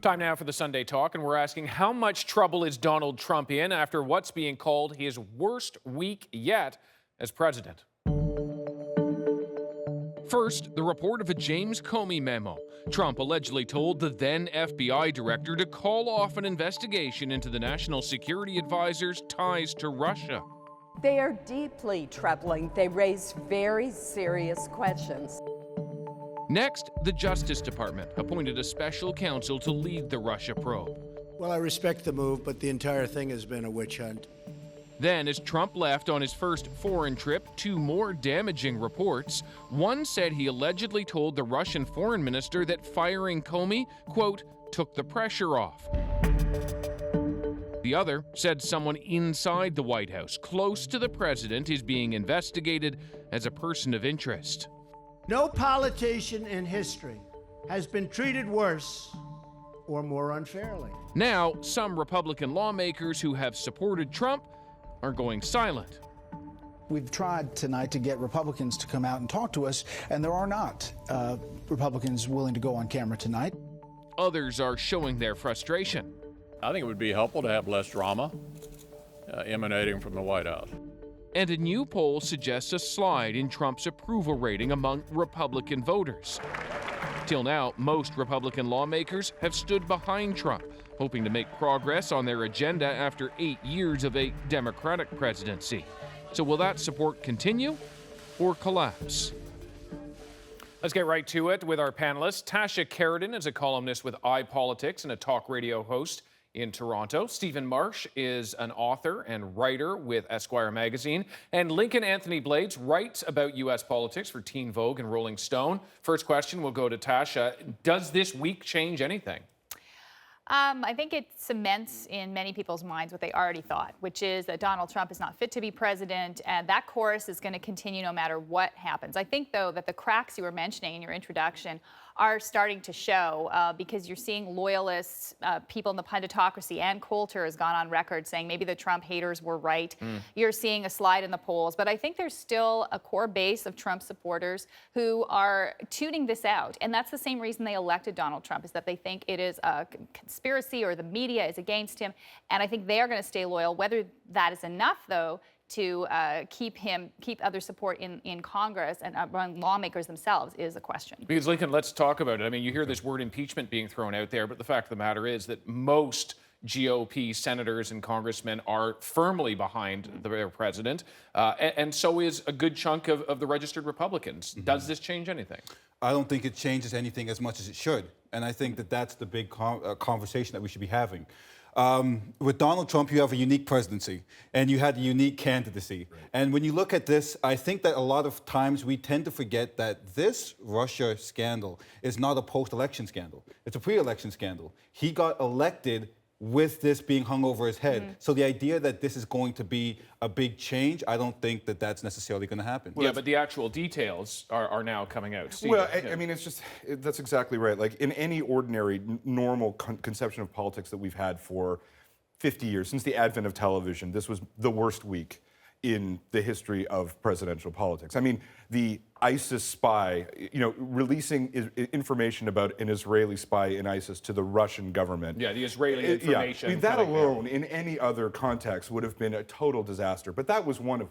Time now for the Sunday Talk, and we're asking how much trouble is Donald Trump in after what's being called his worst week yet as president. First, the report of a James Comey memo. Trump allegedly told the then FBI director to call off an investigation into the National Security Advisor's ties to Russia. They are deeply troubling. They raise very serious questions. Next, the Justice Department appointed a special counsel to lead the Russia probe. Well, I respect the move, but the entire thing has been a witch hunt. Then, as Trump left on his first foreign trip, two more damaging reports. One said he allegedly told the Russian foreign minister that firing Comey, quote, took the pressure off. The other said someone inside the White House, close to the president, is being investigated as a person of interest. No politician in history has been treated worse or more unfairly. Now, some Republican lawmakers who have supported Trump are going silent. We've tried tonight to get Republicans to come out and talk to us, and there are not Republicans willing to go on camera tonight. Others are showing their frustration. I think it would be helpful to have less drama emanating from the White House. And a new poll suggests a slide in Trump's approval rating among Republican voters. Till now, most Republican lawmakers have stood behind Trump, hoping to make progress on their agenda after 8 years of a Democratic presidency. So will that support continue or collapse? Let's get right to it with our panelists. Tasha Carradine is a columnist with iPolitics and a talk radio host in Toronto. Stephen Marsh is an author and writer with Esquire magazine. And Lincoln Anthony Blades writes about U.S. politics for Teen Vogue and Rolling Stone. First question will go to Tasha. Does this week change anything? I think it cements in many people's minds what they already thought, which is that Donald Trump is not fit to be president, and that course is going to continue no matter what happens. I think, though, that the cracks you were mentioning in your introduction are starting to show because you're seeing loyalists, people in the punditocracy, and Coulter has gone on record saying maybe the Trump haters were right. You're seeing a slide in the polls, but I think there's still a core base of Trump supporters who are tuning this out, and that's the same reason they elected Donald Trump, is that they think it is a conspiracy or the media is against him, and I think they are going to stay loyal. Whether that is enough, though, to keep other support in Congress and among lawmakers themselves is a question. Because, Lincoln, let's talk about it. I mean, you hear this word impeachment being thrown out there, but the fact of the matter is that most GOP senators and congressmen are firmly behind their president, and so is a good chunk of the registered Republicans. Does this change anything? I don't think it changes anything as much as it should, and I think that that's the big conversation that we should be having. With Donald Trump, you have a unique presidency, and you had a unique candidacy. Right. And when you look at this, I think that a lot of times we tend to forget that this Russia scandal is not a post-election scandal. It's a pre-election scandal. He got elected with this being hung over his head. So the idea that this is going to be a big change, I don't think that that's necessarily going to happen. Well, yeah, but the actual details are now coming out. Steve, well, I mean, that's exactly right. Like in any ordinary, normal conception of politics that we've had for 50 years, since the advent of television, this was the worst week in the history of presidential politics. I mean, the ISIS spy, releasing information about an Israeli spy in ISIS to the Russian government. Yeah, the Israeli information. I mean, that alone, in any other context, would have been a total disaster. But that was one of,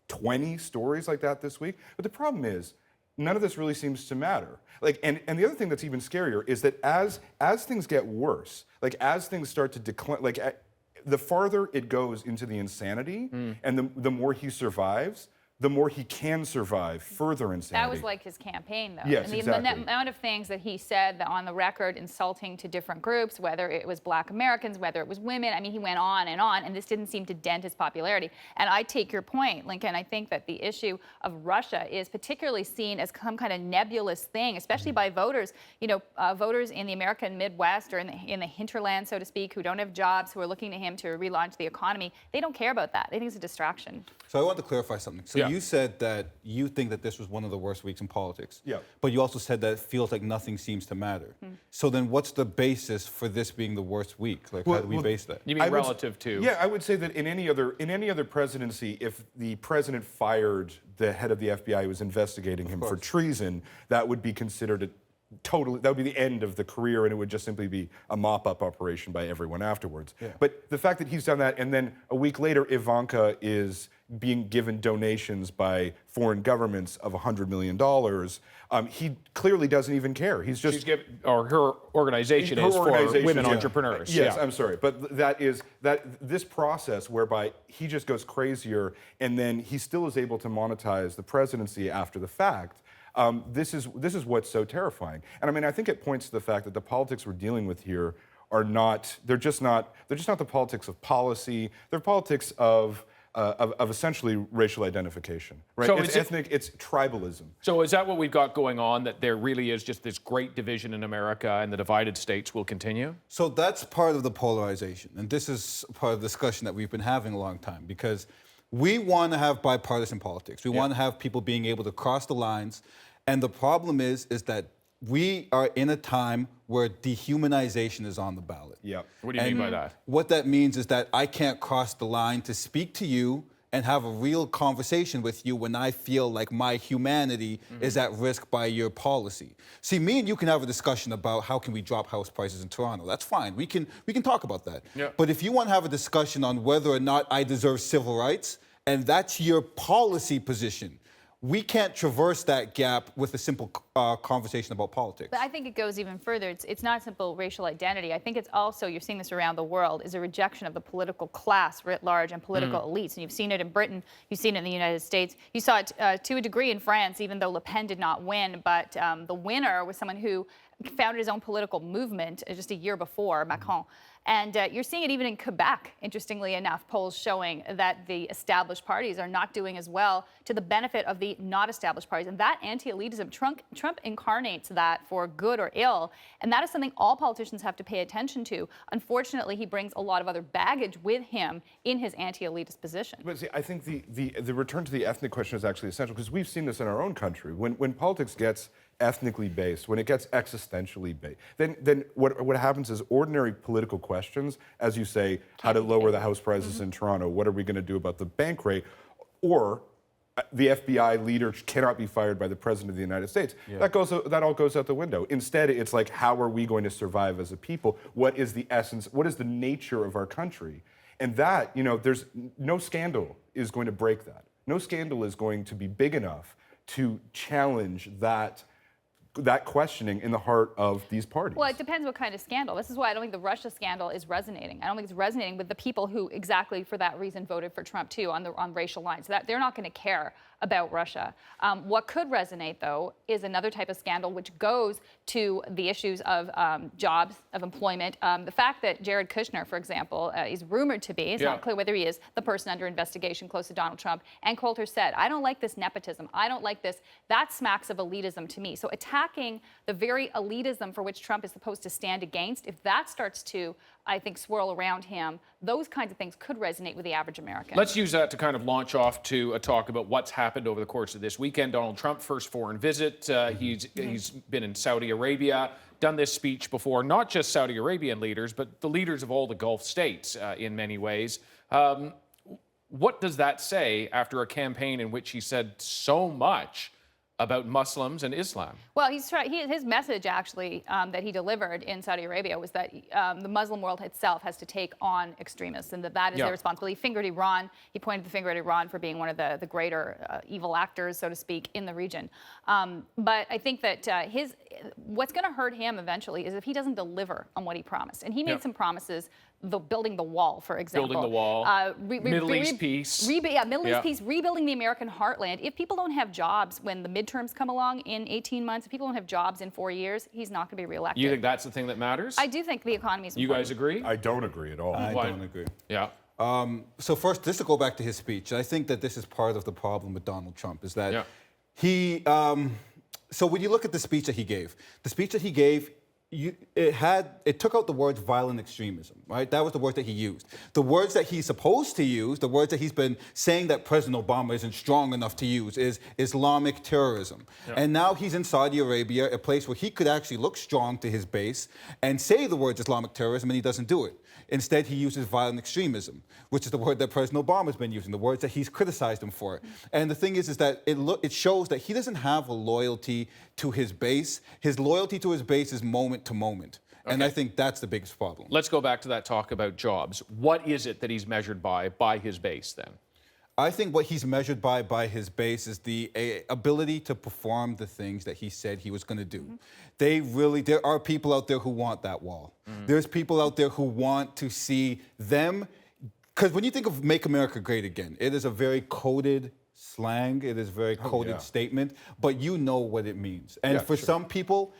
20 stories like that this week? But the problem is, none of this really seems to matter. And the other thing that's even scarier is that as things get worse, as things start to decline, the farther it goes into the insanity, and the more he survives, the more he can survive further insanity. That was like his campaign, though. Yes, and the exactly. amount of things that he said that on the record insulting to different groups, whether it was Black Americans, whether it was women, I mean, he went on, and this didn't seem to dent his popularity. And I take your point, Lincoln. I think that the issue of Russia is particularly seen as some kind of nebulous thing, especially by voters. Voters in the American Midwest or in the hinterland, so to speak, who don't have jobs, who are looking to him to relaunch the economy. They don't care about that. They think it's a distraction. So I want to clarify something. So you said that you think that this was one of the worst weeks in politics. Yeah. But you also said that it feels like nothing seems to matter. So then what's the basis for this being the worst week? How do we base that? You mean relative to? Yeah, I would say that in any other presidency, if the president fired the head of the FBI who was investigating him for treason, that would be considered totally, that would be the end of the career, and it would just simply be a mop-up operation by everyone afterwards. But the fact that he's done that, and then a week later, Ivanka is being given donations by foreign governments of $100 million, he clearly doesn't even care. He's just... her organization is for women entrepreneurs. Yes, I'm sorry. But this process whereby he just goes crazier, and then he still is able to monetize the presidency after the fact, this is what's so terrifying. And I mean, I think it points to the fact that the politics we're dealing with here are not, they're just not the politics of policy, they're politics of essentially racial identification, right? So it's ethnic, it's tribalism. So is that what we've got going on, that there really is just this great division in America and the divided states will continue? So that's part of the polarization. And this is part of the discussion that we've been having a long time, because we want to have bipartisan politics. We want to have people being able to cross the lines. And the problem is that we are in a time where dehumanization is on the ballot. What do you mean by that? What that means is that I can't cross the line to speak to you and have a real conversation with you when I feel like my humanity is at risk by your policy. See, me and you can have a discussion about how can we drop house prices in Toronto. That's fine. We can talk about that. But if you want to have a discussion on whether or not I deserve civil rights, and that's your policy position, we can't traverse that gap with a simple conversation about politics. But I think it goes even further. It's not simple racial identity. I think it's also, you're seeing this around the world, is a rejection of the political class writ large and political elites. And you've seen it in Britain, you've seen it in the United States. You saw it to a degree in France, even though Le Pen did not win. But the winner was someone who founded his own political movement just a year before, Macron. And you're seeing it even in Quebec, interestingly enough, polls showing that the established parties are not doing as well to the benefit of the not established parties. And that anti-elitism, Trump incarnates that for good or ill. And that is something all politicians have to pay attention to. Unfortunately, he brings a lot of other baggage with him in his anti-elitist position. But see, I think the return to the ethnic question is actually essential, because we've seen this in our own country. When politics gets ethnically based, when it gets existentially based, then what happens is ordinary political questions, as you say, how to lower the house prices in Toronto, what are we going to do about the bank rate, or the FBI leader cannot be fired by the President of the United States. That all goes out the window. Instead, it's like, how are we going to survive as a people? What is the essence, what is the nature of our country? And that, there's no scandal is going to break that. No scandal is going to be big enough to challenge that questioning in the heart of these parties. Well, it depends what kind of scandal. This is why I don't think the Russia scandal is resonating. I don't think it's resonating with the people who exactly for that reason voted for Trump too, on racial lines. That they're not going to care about Russia. What could resonate, though, is another type of scandal which goes to the issues of jobs, of employment. The fact that Jared Kushner, for example, is rumored to be, it's not clear whether he is the person under investigation close to Donald Trump, and Coulter said, I don't like this nepotism, I don't like this. That smacks of elitism to me. So attacking the very elitism for which Trump is supposed to stand against, if that starts to, I think, swirl around him, those kinds of things could resonate with the average American. Let's use that to kind of launch off to a talk about what's happened over the course of this weekend. Donald Trump, first foreign visit. He's been in Saudi Arabia, done this speech before, not just Saudi Arabian leaders, but the leaders of all the Gulf states in many ways. What does that say after a campaign in which he said so much about Muslims and Islam? Well, his message actually that he delivered in Saudi Arabia was that the Muslim world itself has to take on extremists, and that is their responsibility. He fingered Iran. He pointed the finger at Iran for being one of the greater evil actors, so to speak, in the region. But I think that what's going to hurt him eventually is if he doesn't deliver on what he promised. And he made some promises. Building the wall, for example. Building the wall. Middle East peace. Middle East peace, rebuilding the American heartland. If people don't have jobs when the midterms come along in 18 months, if people don't have jobs in 4 years, he's not going to be reelected. You think that's the thing that matters? I do think the economy is important. You guys agree? I don't agree at all. I don't agree. Yeah. So first, just to go back to his speech, I think that this is part of the problem with Donald Trump, is that he, so when you look at the speech that he gave, it took out the words violent extremism, right? That was the word that he used. The words that he's supposed to use, the words that he's been saying that President Obama isn't strong enough to use, is Islamic terrorism. And now he's in Saudi Arabia, a place where he could actually look strong to his base and say the words Islamic terrorism, and he doesn't do it. Instead, he uses violent extremism, which is the word that President Obama's been using, the words that he's criticized him for. And the thing is that it shows that he doesn't have a loyalty to his base. His loyalty to his base is moment to moment. And I think that's the biggest problem. Let's go back to that talk about jobs. What is it that he's measured by his base then? I think what he's measured by his base is the ability to perform the things that he said he was going to do. There are people out there who want that wall. There's people out there who want to see them, because when you think of Make America Great Again, it is a very coded slang, it is a very coded statement, but you know what it means. And for some people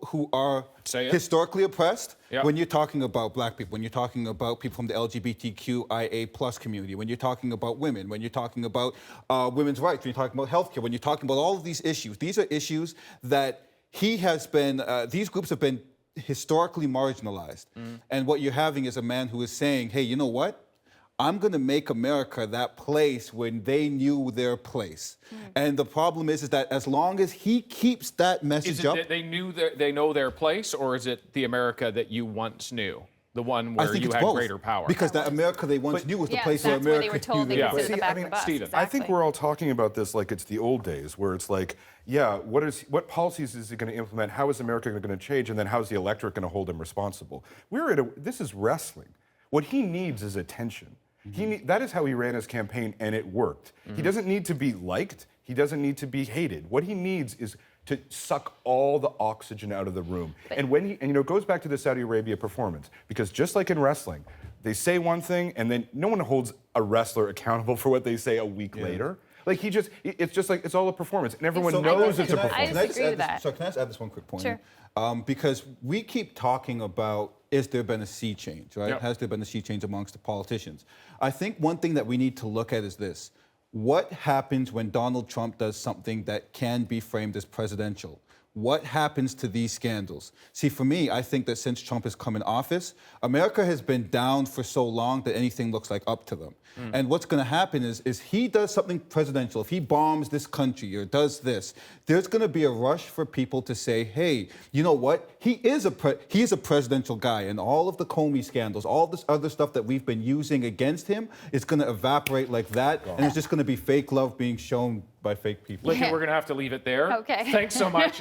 who are historically oppressed, when you're talking about black people, when you're talking about people from the LGBTQIA+ community, when you're talking about women, when you're talking about women's rights, when you're talking about healthcare, when you're talking about all of these are issues that these groups have been historically marginalized. And what you're having is a man who is saying, hey, you know what? I'm going to make America that place when they knew their place. And the problem is that as long as he keeps that message up... Is it that they know their place, or is it the America that you once knew? The one where you had greater power? Because that America they once knew was the place where America knew their place. Stephen. I think we're all talking about this like it's the old days, where it's like, what policies is he going to implement? How is America going to change? And then how is the electorate going to hold him responsible? This is wrestling. What he needs is attention. That is how he ran his campaign, and it worked. He doesn't need to be liked. He doesn't need to be hated. What he needs is to suck all the oxygen out of the room. And it goes back to the Saudi Arabia performance, because just like in wrestling, they say one thing, and then no one holds a wrestler accountable for what they say a week later. Like it's just like it's all a performance, and everyone knows it's a performance. I disagree with that. So can I just add this one quick point? Sure. Because we keep talking about, is there been a sea change, right? Has there been a sea change amongst the politicians? I think one thing that we need to look at is this. What happens when Donald Trump does something that can be framed as presidential? What happens to these scandals? See, for me, I think that since Trump has come in office, America has been down for so long that anything looks like up to them. And what's going to happen is he does something presidential. If he bombs this country or does this, there's going to be a rush for people to say, hey, you know what? He is a presidential guy, and all of the Comey scandals, all this other stuff that we've been using against him is going to evaporate like that, and it's just going to be fake love being shown by fake people. Lincoln, we're going to have to leave it there. Okay. Thanks so much.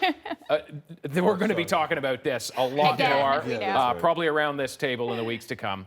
We're going to be talking about this a lot more, probably around this table in the weeks to come.